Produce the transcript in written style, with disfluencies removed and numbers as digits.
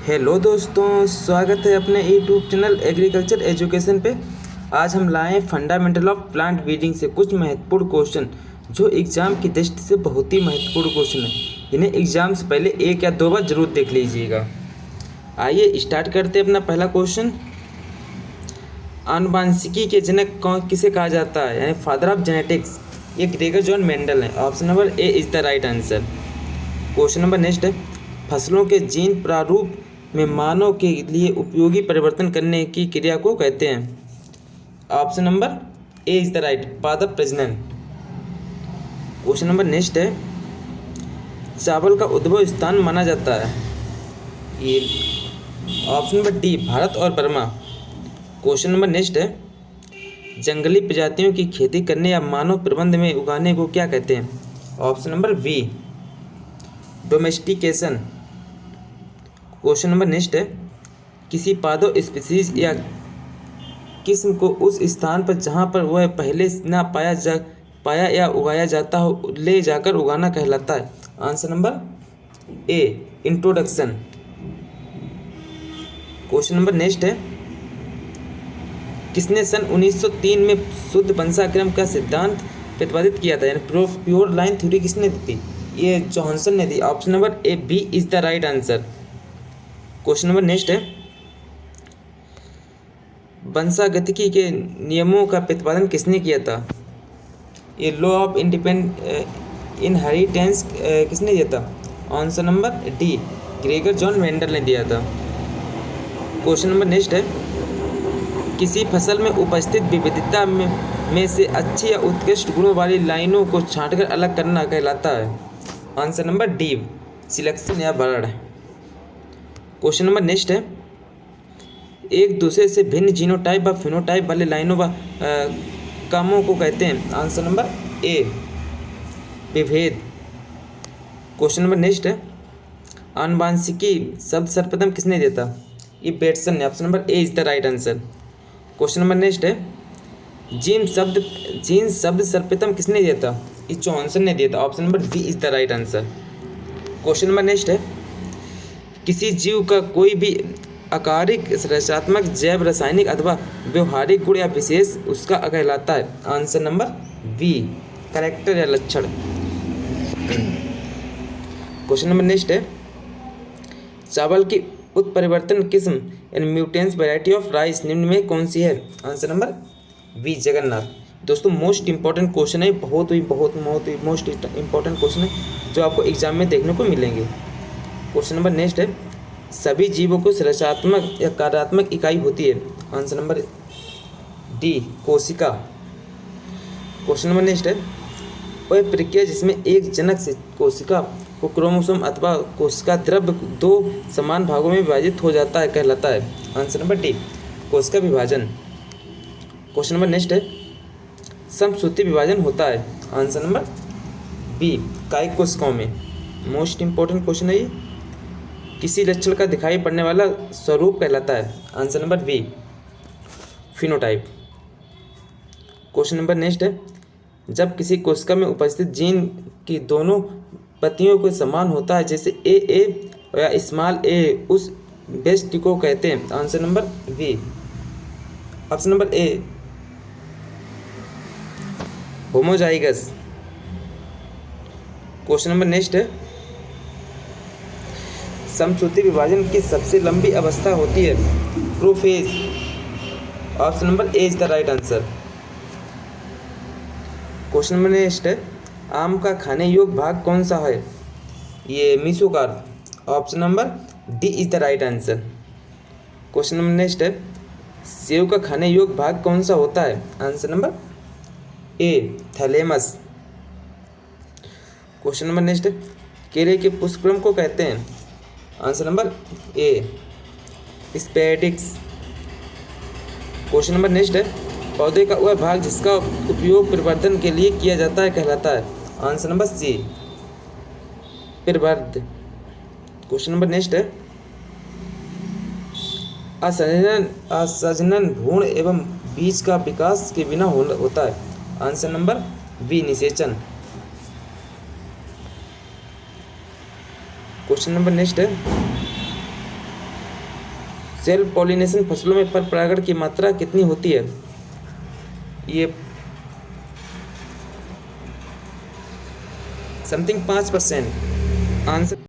Hello दोस्तों, स्वागत है अपने यूट्यूब चैनल एग्रीकल्चर एजुकेशन पे। आज हम लाए हैं फंडामेंटल ऑफ प्लांट ब्रीडिंग से कुछ महत्वपूर्ण क्वेश्चन जो एग्ज़ाम की दृष्टि से बहुत ही महत्वपूर्ण क्वेश्चन है। इन्हें एग्ज़ाम से पहले एक या दो बार जरूर देख लीजिएगा। आइए स्टार्ट करते हैं अपना पहला क्वेश्चन। आनुवांशिकी के जनक कौन किसे कहा जाता है, यानी फादर ऑफ जेनेटिक्स? ये ग्रेगर जॉन मेंडल है। Option number A is the right answer. Question number next है, फसलों के जीन प्रारूप में मानव के लिए उपयोगी परिवर्तन करने की क्रिया को कहते हैं? Option number A is the right, पादप प्रजनन। क्वेश्चन नंबर नेक्स्ट है, चावल का उद्भव स्थान माना जाता है? ये ऑप्शन नंबर डी, भारत और बर्मा। क्वेश्चन नंबर नेक्स्ट है, जंगली प्रजातियों की खेती करने या मानव प्रबंध में उगाने को क्या कहते हैं? Option number B, domestication. Question number next है, किसी पादप स्पीसीज या किस्म को उस स्थान पर जहाँ पर वह पहले ना पाया या उगाया जाता हो ले जाकर उगाना कहलाता है? आंसर नंबर ए, इंट्रोडक्शन। क्वेश्चन नंबर नेक्स्ट है, किसने सन 1903 में शुद्ध वंशाक्रम का सिद्धांत प्रतिपादित किया था, यानी प्योर लाइन थ्योरी किसने दी थी? ये जॉनसन ने दी। Option number A, B is the right answer. Question number next है, वंशागतिकी के नियमों का प्रतिपादन किसने किया था? ये लॉ ऑफ इनहेरिटेंस किसने दिया था? Answer number D, Gregor John Mendel ने दिया था। क्वेश्चन नंबर नेक्स्ट है, किसी फसल में उपस्थित विविधता में से अच्छी या उत्कृष्ट गुणों वाली लाइनों को छांटकर अलग करना कहलाता है? आंसर नंबर डी, सिलेक्शन या बर्ड। क्वेश्चन नंबर नेक्स्ट है, एक दूसरे से भिन्न जीनोटाइप व फिनोटाइप वाले लाइनों व कामों को कहते हैं? आंसर नंबर ए, विभेद। क्वेश्चन नंबर नेक्स्ट है, आनुवांशिकी शब्द सर्वप्रथम किसने दिया था? ये बेटसन ने। Option number A is the right answer. Question number next है, जीन शब्द सर्वप्रथम किसने दिया था? ये जॉनसन ने दिया था। Option number B is the right answer. Question number next है, किसी जीव का कोई भी आकारिक, रचनात्मक, जैव रासायनिक अथवा व्यवहारिक गुण या विशेष उसका कहलाता है? आंसर नंबर बी, कैरेक्टर या लक्षण। क्वेश्चन नंबर नेक्स्ट है, चावल की उत्परिवर्तन किस्म यानी म्यूटेंस वैरायटी ऑफ राइस निम्न में कौन सी है? Answer number B, Jagannath. दोस्तों मोस्ट इंपॉर्टेंट क्वेश्चन है, बहुत मोस्ट इंपॉर्टेंट क्वेश्चन है जो आपको एग्जाम में देखने को मिलेंगे। क्वेश्चन नंबर नेक्स्ट है, सभी जीवों को रचनात्मक या कार्यात्मक इकाई होती है? आंसर नंबर डी, कोशिका। क्वेश्चन नंबर नेक्स्ट है, वह प्रक्रिया जिसमें एक जनक से कोशिका को क्रोमोसोम अथवा कोशिका द्रव्य दो समान भागों में विभाजित हो जाता है कहलाता है? आंसर नंबर डी, कोशिका विभाजन। क्वेश्चन नंबर नेक्स्ट है, समसूत्री विभाजन होता है? आंसर नंबर बी, कायिक कोशिकाओं में। मोस्ट इंपॉर्टेंट क्वेश्चन है ये। किसी लक्षण का दिखाई पड़ने वाला स्वरूप कहलाता है? Answer number B, phenotype. Question number next है, जब किसी कोशिका में उपस्थित जीन की दोनों प्रतियों को समान होता है, जैसे ए या स्मॉल ए, उस व्यक्ति को कहते हैं? Answer number B, option number A, homozygous. Question number next है, समसूत्री विभाजन की सबसे लंबी अवस्था होती है? Prophase. Option number A is the right answer. Question number next है, आम का खाने योग्य भाग कौन सा है? ये mesocarp. Option number D is the right answer. Question number next है, सेव का खाने योग्य भाग कौन सा होता है? Answer number A, thalamus. Question number next है, केले के पुष्पक्रम को कहते हैं? Answer number A, spadix. Question number next है, पौधे का वह भाग जिसका उपयोग प्रवर्धन के लिए किया जाता है कहलाता है? आंसर नंबर सी, प्रवर्ध। क्वेश्चन नंबर नेक्स्ट है, असंजनन भ्रूण एवं बीज का विकास के बिना होता है? आंसर नंबर बी, निषेचन। क्वेश्चन नंबर नेक्स्ट है, सेल्फ पॉलिनेशन फसलों में पर परागण की मात्रा कितनी होती है? ये समथिंग 5%। आंसर